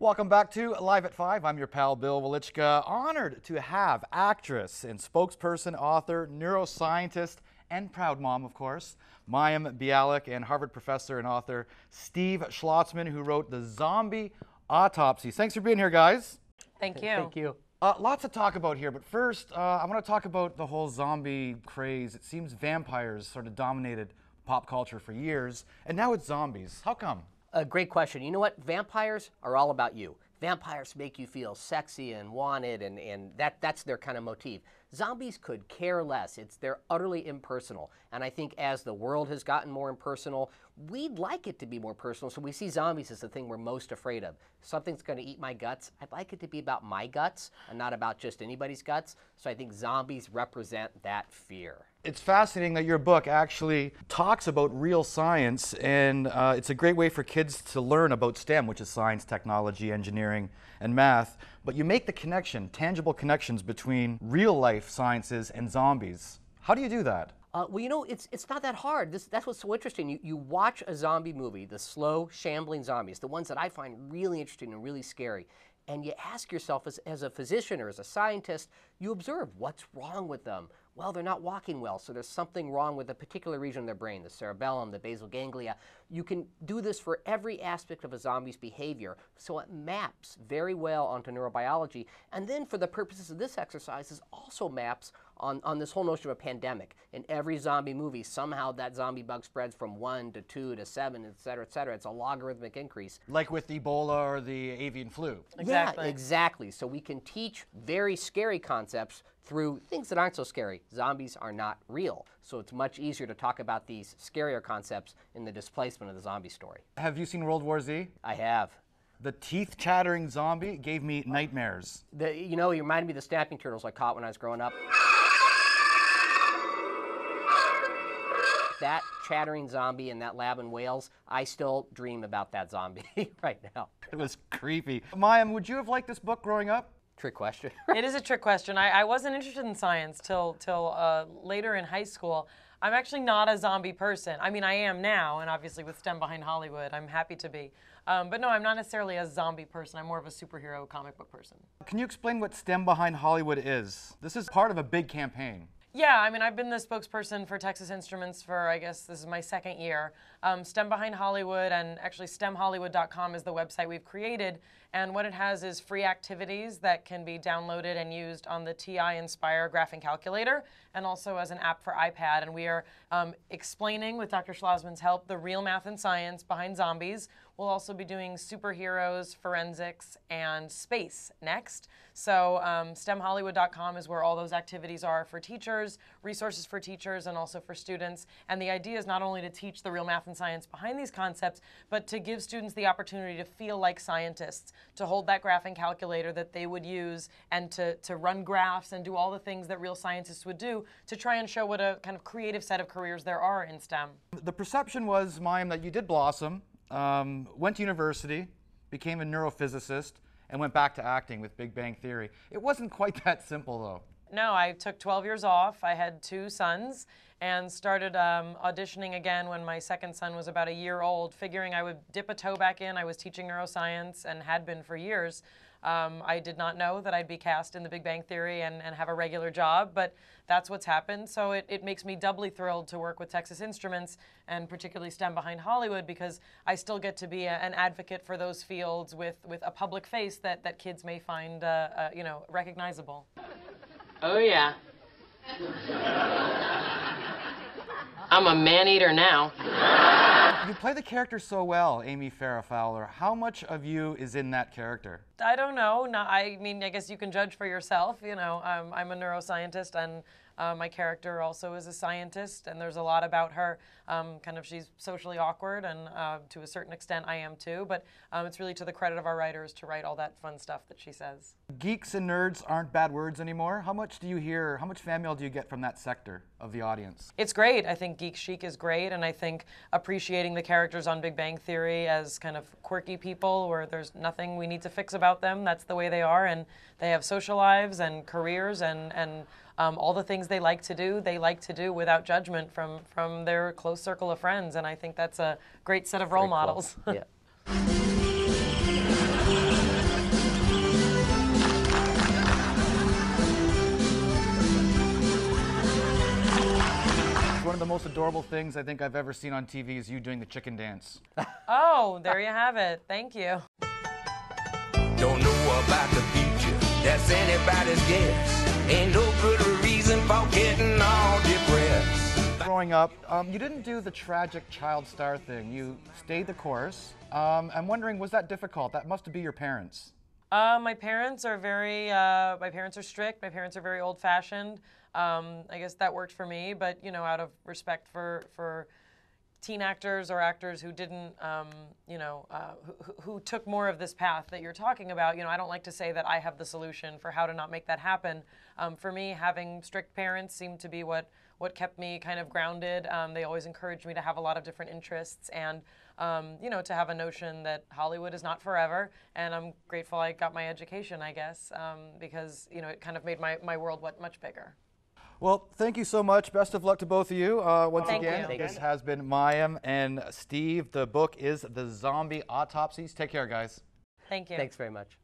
Welcome back to Live at 5. I'm your pal, Bill Welichka. Honored to have actress and spokesperson, author, neuroscientist, and proud mom, of course, Mayim Bialik, and Harvard professor and author Steve Schlotzman, who wrote The Zombie Autopsy. Thanks for being here, guys. Thank you. Thank you. Lots to talk about here, but first, I want to talk about the whole zombie craze. It seems vampires sort of dominated pop culture for years, and now it's zombies. How come? A great question. You know what? Vampires are all about you. Vampires make you feel sexy and wanted, and that's their kind of motif. Zombies could care less. They're utterly impersonal. And I think as the world has gotten more impersonal, we'd like it to be more personal. So we see zombies as the thing we're most afraid of. Something's going to eat my guts. I'd like it to be about my guts and not about just anybody's guts. So I think zombies represent that fear. It's fascinating that your book actually talks about real science, and it's a great way for kids to learn about STEM, which is science, technology, engineering, and math. But you make the connection, tangible connections between real life sciences and zombies. How do you do that? Well, you know, it's not that hard. That's what's so interesting. You watch a zombie movie, the slow, shambling zombies, the ones that I find really interesting and really scary, and you ask yourself as a physician or as a scientist, you observe what's wrong with them. Well, they're not walking well, so there's something wrong with a particular region of their brain, the cerebellum, the basal ganglia. You can do this for every aspect of a zombie's behavior, so it maps very well onto neurobiology. And then for the purposes of this exercise, it also maps on this whole notion of a pandemic. In every zombie movie, somehow that zombie bug spreads from 1 to 2 to 7, et cetera, et cetera. It's a logarithmic increase. Like with Ebola or the avian flu. Exactly. Yeah, exactly. So we can teach very scary concepts through things that aren't so scary. Zombies are not real. So it's much easier to talk about these scarier concepts in the displacement of the zombie story. Have you seen World War Z? I have. The teeth-chattering zombie gave me nightmares. You know, you reminded me of the snapping turtles I caught when I was growing up. That chattering zombie in that lab in Wales, I still dream about that zombie right now. It was creepy. Mayim, would you have liked this book growing up? Trick question. It is a trick question. I wasn't interested in science till later in high school. I'm actually not a zombie person. I mean, I am now, and obviously with STEM behind Hollywood, I'm happy to be. But no, I'm not necessarily a zombie person. I'm more of a superhero comic book person. Can you explain what STEM behind Hollywood is? This is part of a big campaign. Yeah, I mean, I've been the spokesperson for Texas Instruments for, I guess, this is my second year. STEM Behind Hollywood, and actually STEMhollywood.com is the website we've created. And what it has is free activities that can be downloaded and used on the TI Inspire graphing calculator, and also as an app for iPad. And we are explaining, with Dr. Schlotzman's help, the real math and science behind zombies. We'll also be doing superheroes, forensics, and space next. So STEMhollywood.com is where all those activities are for teachers, resources for teachers, and also for students. And the idea is not only to teach the real math and science behind these concepts, but to give students the opportunity to feel like scientists, to hold that graphing calculator that they would use, and to run graphs and do all the things that real scientists would do to try and show what a kind of creative set of careers there are in STEM. The perception was, Mayim, that you did blossom, went to university, became a neurophysicist, and went back to acting with Big Bang Theory. It wasn't quite that simple, though. No, I took 12 years off. I had 2 sons and started auditioning again when my second son was about a year old, figuring I would dip a toe back in. I was teaching neuroscience and had been for years. I did not know that I'd be cast in the Big Bang Theory and have a regular job, but that's what's happened. So it makes me doubly thrilled to work with Texas Instruments, and particularly STEM Behind Hollywood, because I still get to be an advocate for those fields with a public face that kids may find you know, recognizable. Oh yeah. I'm a man-eater now. You play the character so well, Amy Farrah Fowler. How much of you is in that character? I don't know. I mean, I guess you can judge for yourself. You know, I'm a neuroscientist, and my character also is a scientist, and there's a lot about her. Kind of, she's socially awkward, and to a certain extent I am too, but it's really to the credit of our writers to write all that fun stuff that she says. Geeks and nerds aren't bad words anymore. How much do you hear, how much fan mail do you get from that sector of the audience? It's great. I think geek chic is great, and I think appreciating the characters on Big Bang Theory as kind of quirky people where there's nothing we need to fix about them. That's the way they are, and they have social lives and careers and all the things they like to do without judgment from their close circle of friends, and I think that's a great set of role models. Cool. Yeah. most adorable things I think I've ever seen on TV is you doing the chicken dance. Oh, there you have it. Thank you. Don't know about the future, that's anybody's guess. Ain't no good reason for getting all depressed. Growing up, you didn't do the tragic child star thing. You stayed the course. I'm wondering, was that difficult? That must be your parents. My parents are strict. My parents are very old-fashioned. I guess that worked for me, but you know, out of respect for teen actors or actors who didn't, who took more of this path that you're talking about, you know, I don't like to say that I have the solution for how to not make that happen. For me, having strict parents seemed to be what kept me kind of grounded. They always encouraged me to have a lot of different interests and, you know, to have a notion that Hollywood is not forever. And I'm grateful I got my education, I guess, because, you know, it kind of made my world much bigger. Well, thank you so much. Best of luck to both of you. Once Thank again, you. this has been Mayim and Steve. The book is The Zombie Autopsies. Take care, guys. Thank you. Thanks very much.